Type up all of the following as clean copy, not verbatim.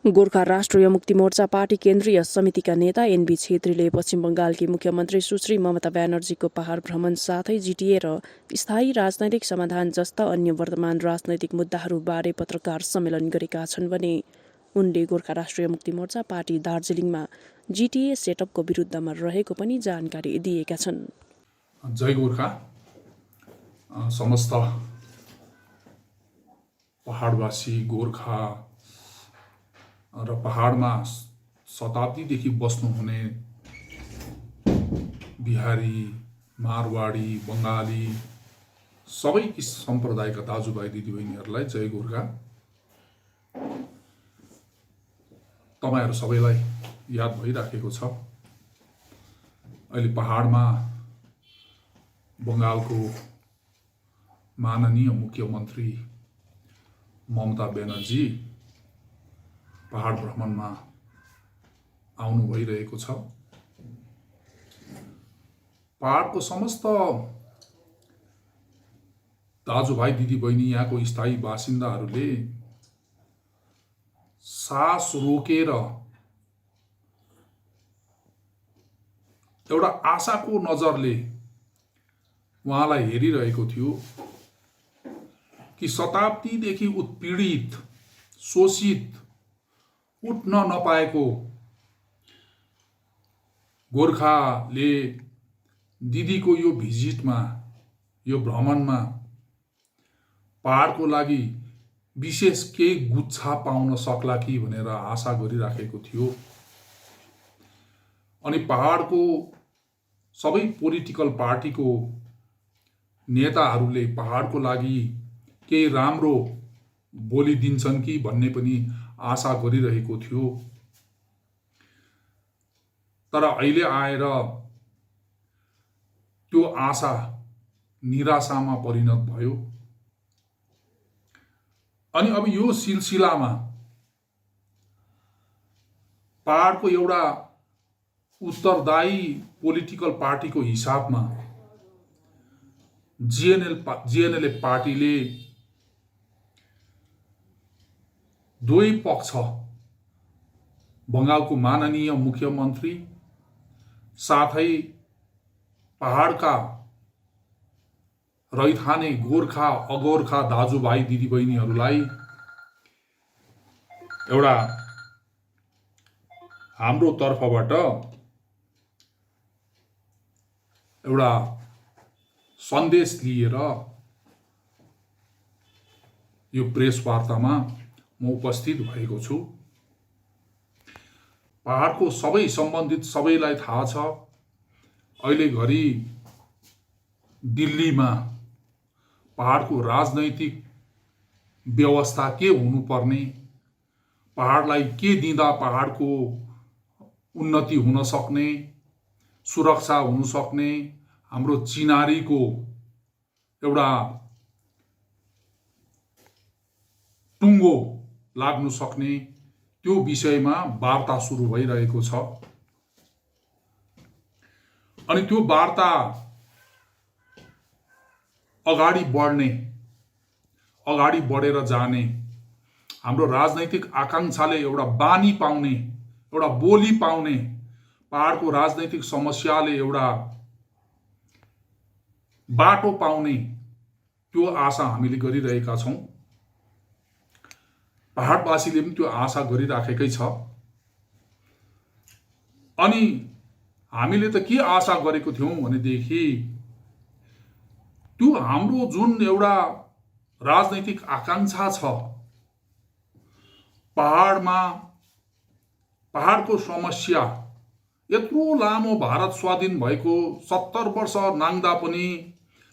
गोर्खा राष्ट्रिय मुक्ति मोर्चा पार्टी केन्द्रीय समितिका नेता एनबी छेत्रीले पश्चिम बंगालकी मुख्यमन्त्री सुश्री ममता ब्यानर्जीको पहाड भ्रमण साथै जिटिए र स्थायी राजनैतिक समाधान जस्ता अन्य वर्तमान राजनैतिक मुद्दाहरूबारे पत्रकार सम्मेलन गरेका छन् भने उनले गोर्खा राष्ट्रिय मुक्ति मोर्चा पार्टी दार्जिलिङमा जिटिए सेटअपको विरुद्धमा रहेको पनि जानकारी दिएका छन्। जय गोर्खा। समस्त पहाडवासी गोर्खा र पहाडमा शताब्दीदेखि बस्नुहुने बिहारी, मारवाडी, बङ्गाली सबै सम्प्रदायका दाजुभाइ दिदीबहिनीहरूलाई जय गोर्खा। तपाईहरु सबैलाई याद भइराखेको छ, अहिले पहाडमा बङ्गालको माननीय मुख्यमन्त्री ममता ब्यानर्जी पहाड भ्रमणमा आउनु भइरहेको छ। पहाडको समस्त दाजुभाइ दिदीबहिनी, यहाँको स्थायी बासिन्दाहरूले सास रोकेर एउटा आशाको नजरले उहाँलाई हेरिरहेको थियो कि शताब्दीदेखि उत्पीडित, शोषित, उठ्न नपाएको गोर्खाले दिदीको यो भिजिटमा, यो भ्रमणमा पहाडको लागि विशेष केही गुच्छा पाउन सक्ला कि भनेर आशा गरिराखेको थियो। अनि पहाडको सबै पोलिटिकल पार्टीको नेताहरूले पहाडको लागि केही राम्रो बोलिदिन्छन् कि भन्ने पनि आशा गरिरहेको थियो। तर अहिले आएर त्यो आशा निराशामा परिणत भयो। अनि अब यो सिलसिलामा पहाडको एउटा उत्तरदायी पोलिटिकल पार्टीको हिसाबमा जिएनएलएफ पार्टीले दुवै पक्ष, बङ्गालको माननीय मुख्यमन्त्री साथै पहाडका रैथाने गोर्खा अगोर्खा दाजुभाइ दिदीबहिनीहरूलाई एउटा हाम्रो तर्फबाट एउटा सन्देश लिएर यो प्रेस वार्तामा म उपस्थित भएको छु। पहाडको सबै सम्बन्धित सबैलाई थाहा छ, अहिले घरि दिल्लीमा पहाडको राजनैतिक व्यवस्था के हुनुपर्ने, पहाडलाई के दिँदा पहाडको उन्नति हुन सक्ने, सुरक्षा हुन सक्ने, हाम्रो चिनारीको एउटा टुङ्गो लाग्नु सक्ने, त्यो विषयमा वार्ता सुरु भइरहेको छ। अनि त्यो वार्ता अगाडि बढेर जाने, हाम्रो राजनैतिक आकांक्षाले एउटा बानी पाउने, एउटा बोली पाउने, पहाडको राजनैतिक समस्याले एउटा बाटो पाउने, त्यो आशा हामीले गरिरहेका छौं। पहाडवासीले पनि त्यो आशा गरिराखेकै छ। अनि हामीले त के आशा गरेको थियौं भनेदेखि त्यो हाम्रो जुन एउटा राजनैतिक आकांक्षा छ, पहाडको समस्या, यत्रो लामो भारत स्वाधीन भएको 70 वर्ष नाङ्दा पनि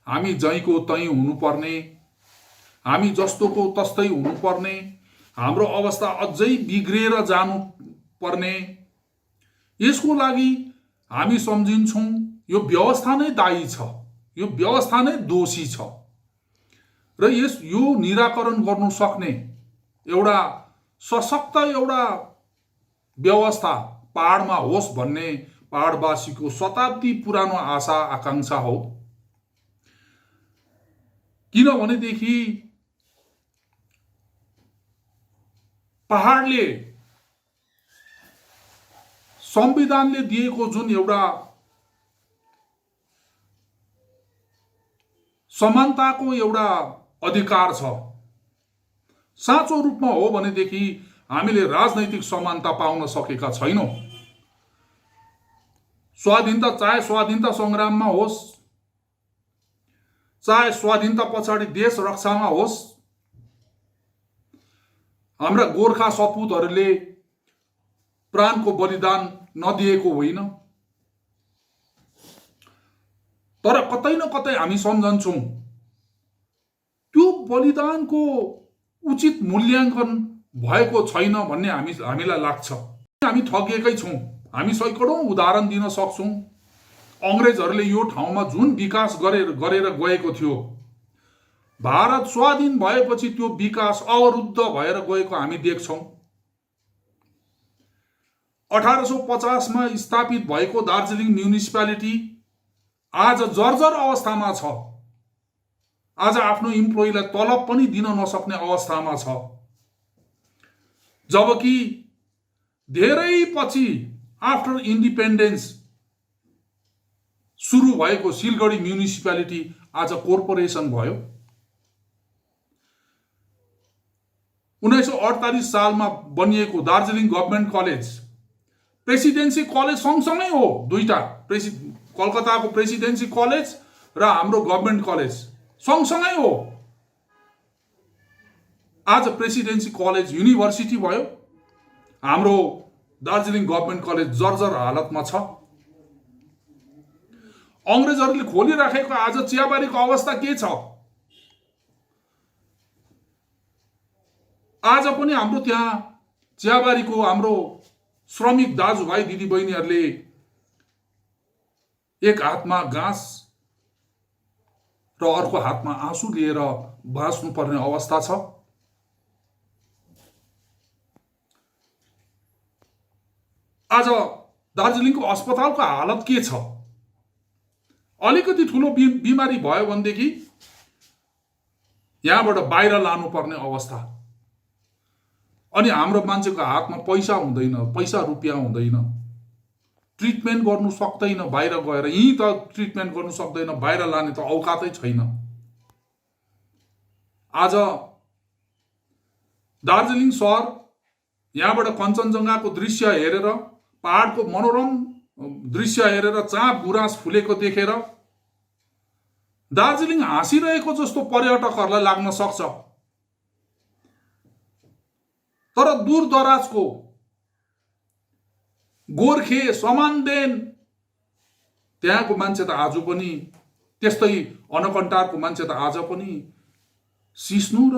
हामी जैको तै हुनुपर्ने, हामी जस्तोको तस्तै हुनुपर्ने, हाम्रो अवस्था अझै बिग्रेर जानु पर्ने, यसको लागि हामी सम्झिन्छौं यो व्यवस्था नै दायी छ, यो व्यवस्था नै दोषी छ र यो निराकरण गर्नु सक्ने एउटा सशक्त एउटा व्यवस्था पहाडमा होस् भन्ने पहाडवासीको शताब्दी पुरानो आशा आकांक्षा हो। किनभनेदेखि पहाडले संविधानले दिएको जुन एउटा समानताको एउटा अधिकार छ, साँचो रूपमा हो भनेदेखि हामीले राजनैतिक समानता पाउन सकेका छैनौं। स्वाधीनता, चाहे स्वाधीनता संग्राममा होस्, चाहे स्वाधीनता पछाडि देश रक्षामा होस्, हाम्रा गोर्खा सपूतहरूले प्राणको बलिदान नदिएको होइन। तर कतै न कतै हामी सम्झन्छौं त्यो बलिदानको उचित मूल्याङ्कन भएको छैन भन्ने हामीलाई लाग्छ। हामी ठगिएकै छौं। हामी सैकडौं उदाहरण दिन सक्छौं। अंग्रेजहरूले यो ठाउँमा जुन विकास गरेर गएको थियो, भारत स्वाधीन भएपछि त्यो विकास अवरुद्ध भएर गएको हामी देख्छौं। 1850 मा स्थापित भएको दार्जिलिङ म्युनिसिपालिटी आज जर्जर अवस्थामा छ। आज आफ्नो इम्प्लोइलाई तलब पनि दिन नसक्ने अवस्थामा छ। जबकि धेरै पछि आफ्टर इन्डिपेन्डेन्स सुरु भएको सिलगढी म्युनिसिपालिटी आज कोर्पोरेसन भयो। 1948 सालमा बनिएको Darjeeling government college, presidency college सँगसँगै हो। दुईटा कलकत्ताको प्रेसिडेन्सी कलेज र हाम्रो गभर्नमेन्ट कलेज सँगसँगै हो। आज प्रेसिडेन्सी कलेज युनिभर्सिटी भयो। हाम्रो दार्जिलिङ गभर्नमेन्ट कलेज जर्जर हालतमा छ। अंग्रेजहरूले खोलिराखेको आज चियाबारीको अवस्था के छ? आज पनि हाम्रो त्यहाँ चियाबारीको हाम्रो श्रमिक दाजुभाइ दिदीबहिनीहरूले एक हातमा घाँस र अर्को हातमा आँसु लिएर बाँच्नुपर्ने अवस्था छ। आज दार्जिलिङको अस्पतालको हालत के छ? अलिकति ठुलो बिमारी भयो भनेदेखि यहाँबाट बाहिर लानुपर्ने अवस्था। अनि हाम्रो मान्छेको हातमा पैसा हुँदैन, पैसा रुपियाँ हुँदैन, ट्रिटमेन्ट गर्नु सक्दैन। बाहिर गएर यही त ट्रिटमेन्ट गर्नु सक्दैन, बाहिर लाने त औकातै छैन। आज दार्जिलिङ शहर यहाँबाट कञ्चनजङ्घाको दृश्य हेरेर, पहाडको मनोरम दृश्य हेरेर, चाँप गुराँस फुलेको देखेर दार्जिलिङ हाँसिरहेको जस्तो पर्यटकहरूलाई लाग्न सक्छ। तर दूरदराजको गोर्खे, समानदेन त्यहाँको मान्छे त आज पनि, त्यस्तै अनकन्टारको मान्छे त आज पनि सिस्नु र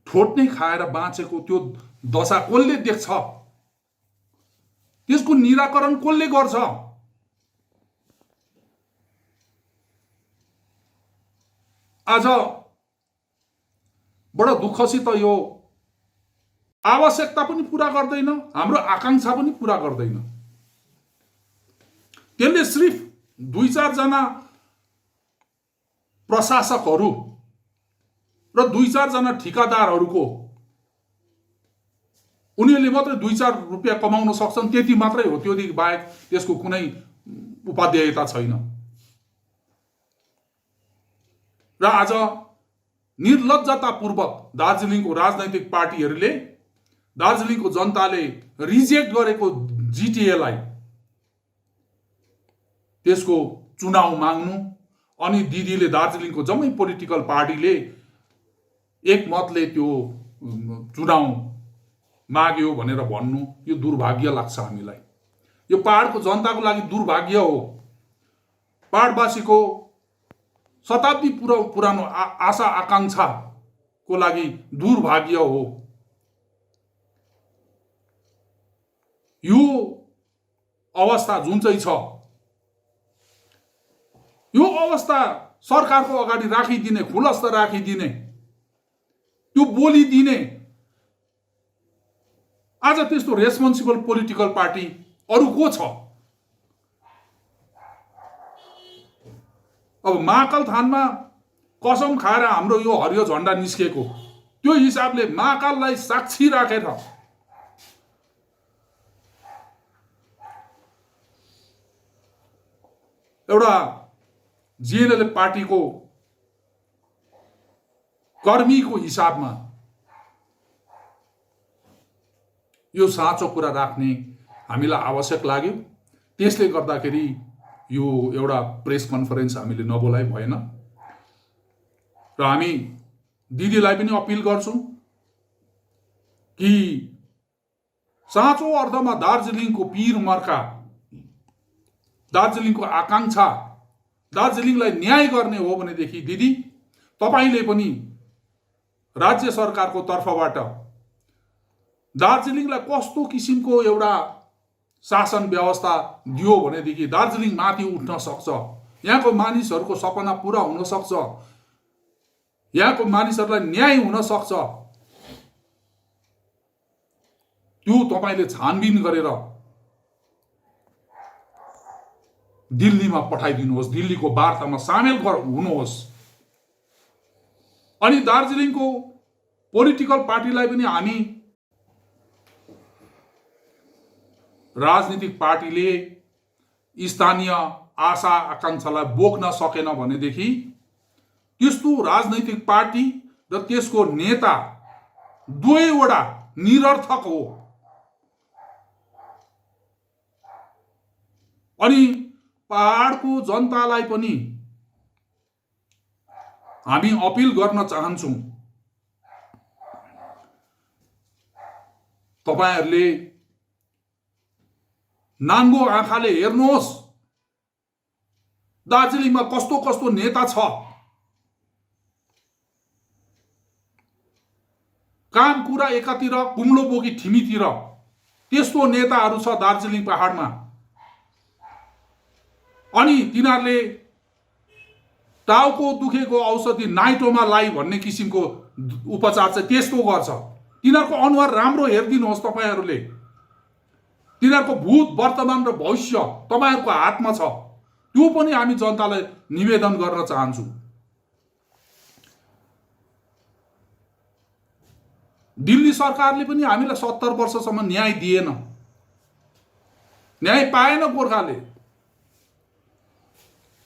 ठोट नै खाएर बाँचेको त्यो दशा कसले देख्छ? त्यसको निराकरण कसले गर्छ? आज बडा दुःखसित यो आवश्यकता पनि पूरा गर्दैन, हाम्रो आकांक्षा पनि पूरा गर्दैन। त्यसले सिर्फ 2-4 जना प्रशासकहरू र 2-4 जना ठिकादारहरूको, उनीहरूले मात्रै 2-4 रुपियाँ कमाउन सक्छन्, त्यति मात्रै हो। त्योदेखि बाहेक त्यसको कुनै उपादेयता छैन। र आज निर्लज्जतापूर्वक दार्जिलिङको राजनैतिक पार्टीहरूले, दार्जिलिङको जनताले रिजेक्ट गरेको जिटिएलाई त्यसको चुनाव माग्नु, अनि दिदीले दार्जिलिङको जम्मै पोलिटिकल पार्टीले एकमतले त्यो चुनाव माग्यो भनेर भन्नु, यो दुर्भाग्य लाग्छ हामीलाई। यो पहाडको जनताको लागि दुर्भाग्य हो। पहाडवासीको शताब्दी पुरानो आशा आकांक्षाको लागि दुर्भाग्य हो। यो अवस्था जुन चाहिँ छ, यो अवस्था सरकारको अगाडि राखिदिने, खुलस्त राखिदिने, त्यो बोलिदिने आज त्यस्तो रेस्पोन्सिबल पोलिटिकल पार्टी अरु को छ? अब महाकाल थानमा कसम खाएर हाम्रो यो हरियो झण्डा निस्केको, त्यो हिसाबले महाकाललाई साक्षी राखेर एउटा जिएनएल पार्टीको कर्मीको हिसाबमा यो साँचो कुरा राख्ने हामीलाई आवश्यक लाग्यो। त्यसले गर्दाखेरि यो एउटा प्रेस कन्फरेन्स हामीले नबोलाइ भएन र हामी दिदीलाई पनि अपिल गर्छौं कि साँचो अर्थमा दार्जिलिङको पीर मर्का, दार्जिलिङको आकांक्षा, दार्जिलिङलाई न्याय गर्ने हो भनेदेखि दिदी तपाईले पनि राज्य सरकारको तर्फबाट दार्जिलिङलाई कस्तो किसिमको एउटा शासन व्यवस्था दियो भनेदेखि दार्जिलिङ माथि उठ्न सक्छ, यहाँको मानिसहरूको सपना पूरा हुन सक्छ, यहाँको मानिसहरूलाई न्याय हुन सक्छ। त्यो तपाईले छानबिन गरेर दिल्लीमा पठाइदिनुहोस्, दिल्लीको वार्तामा सामेल हुनुहोस्। अनि दार्जिलिङको पोलिटिकल पार्टीलाई पनि हामी राजनीतिक पार्टीले स्थानीय आशा आकांक्षालाई बोक्न सकेन भनेदेखि त्यस्तो राजनैतिक पार्टी र त्यसको नेता दुवैवटा निरर्थक हो। अनि पहाडको जनतालाई पनि हामी अपिल गर्न चाहन्छौं, तपाईहरुले नाङ्गो आँखाले हेर्नुहोस् दार्जिलिङमा कस्तो कस्तो नेता छ। काम कुरा एकातिर, कुम्लो बोकी ठिमीतिर त्यस्तो नेताहरू छ दार्जिलिङ पहाडमा। अनि तिनीहरूले टाउको दुखेको औषधि नाइटोमा लाई भन्ने किसिमको उपचार चाहिँ त्यस्तो गर्छ। तिनीहरूको अनुहार राम्रो हेरिदिनुहोस् तपाईहरुले। तिनीहरूको भूत, वर्तमान र भविष्य तपाईहरुको हातमा छ। त्यो पनि हामी जनतालाई निवेदन गर्न चाहन्छौं। दिल्ली सरकारले पनि हामीलाई 70 वर्षसम्म न्याय दिएन, न्याय पाएन गोर्खाले।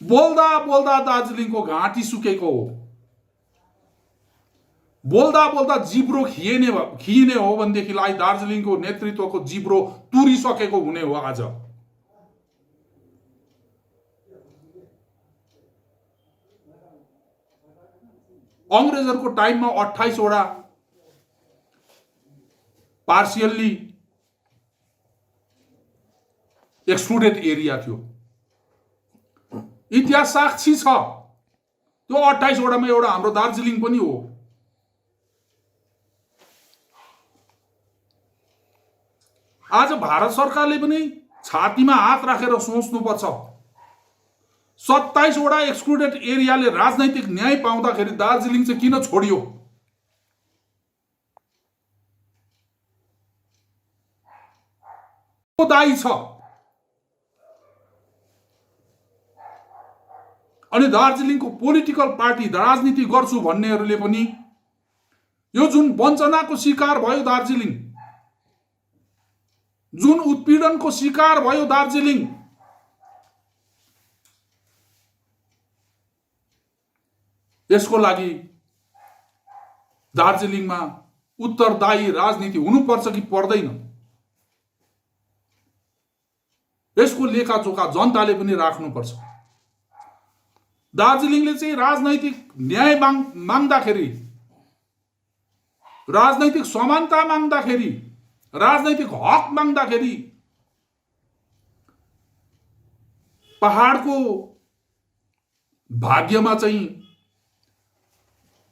बोल्दा बोल्दा दार्जिलिङको घाँटी सुकेको हो, बोल्दा बोल्दा जिब्रो खिइने हो भनेदेखिलाई दार्जिलिङको नेतृत्वको जिब्रो तुरिसकेको हुने हो। आज अंग्रेजहरूको टाइममा 28 वटा पार्शियली एक्सक्लुडेड एरिया थियो। इतिहास साक्षी छ। त्यो 28 वटामा एउटा हाम्रो दार्जिलिङ पनि हो। आज भारत सरकारले पनि छातीमा हात राखेर सोच्नुपर्छ। 27 वटा एक्सक्लुडेड एरियाले राजनैतिक न्याय पाउँदाखेरि दार्जिलिङ चाहिँ किन छोडियो? दायी छ। अनि दार्जिलिङको पोलिटिकल पार्टी राजनीति गर्छु भन्नेहरूले पनि यो जुन वञ्चनाको शिकार भयो दार्जिलिङ, जुन उत्पीडनको शिकार भयो दार्जिलिङ, यसको लागि दार्जिलिङमा उत्तरदायी राजनीति हुनुपर्छ कि पर्दैन, यसको लेखाजोखा जनताले पनि राख्नुपर्छ। दार्जिलिङले चाहिँ राजनैतिक न्याय माग्दाखेरि, राजनैतिक समानता माग्दाखेरि, राजनैतिक हक माग्दाखेरि पहाडको भाग्यमा चाहिँ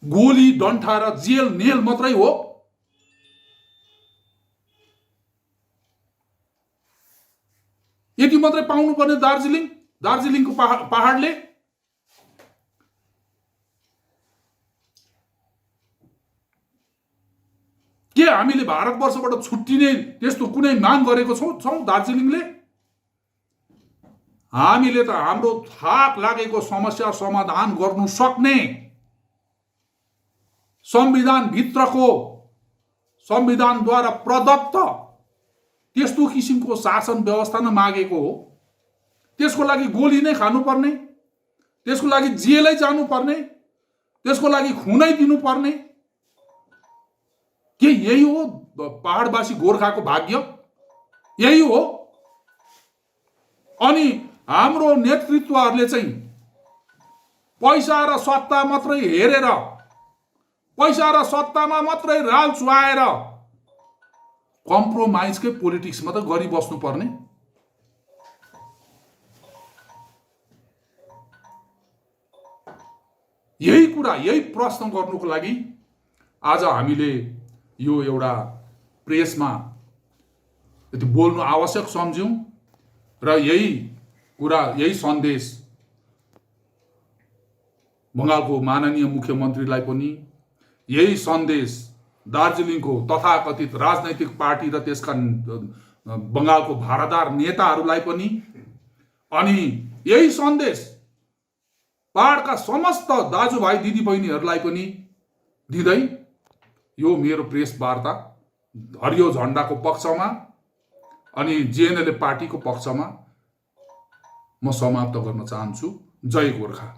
गोली, डन्ठा र जेल नेल मात्रै हो। यति मात्रै पाउनु पर्ने दार्जिलिङको पहाडले? के हामीले भारतवर्षबाट छुट्टिने त्यस्तो कुनै माग गरेको छौं दार्जिलिङले? हामीले त हाम्रो थाक लागेको समस्या समाधान गर्नु सक्ने संविधान भित्रको, संविधानद्वारा प्रदत्त त्यस्तो किसिमको शासन व्यवस्था नै मागेको हो। त्यसको लागि गोली नै खानुपर्ने, त्यसको लागि जेलै जानुपर्ने, त्यसको लागि खुनै दिनुपर्ने? के यही हो पहाडवासी गोर्खाको भाग्य? यही हो? अनि हाम्रो नेतृत्वहरूले चाहिँ पैसा र सत्ता मात्रै हेरेर, पैसा र सत्तामा मात्रै राल चुहाएर कम्प्रोमाइजकै पोलिटिक्स मात्रै गरिबस्नु पर्ने? यही कुरा, यही प्रश्न गर्नुको लागि आज हामीले यो एउटा प्रेसमा यति बोल्नु आवश्यक सम्झ्यौं र यही कुरा, यही सन्देश बंगालको माननीय मुख्यमन्त्रीलाई पनि, यही सन्देश दार्जिलिङको तथाकथित राजनैतिक पार्टी र त्यसका बंगालको भारादार नेताहरूलाई पनि, अनि यही सन्देश पहाडका समस्त दाजुभाइ दिदीबहिनीहरूलाई पनि दिँदै यो मेरो प्रेस वार्ता हरियो झण्डाको पक्षमा अनि जेएनएलएफ पार्टीको पक्षमा म समाप्त गर्न चाहन्छु। जय गोर्खा।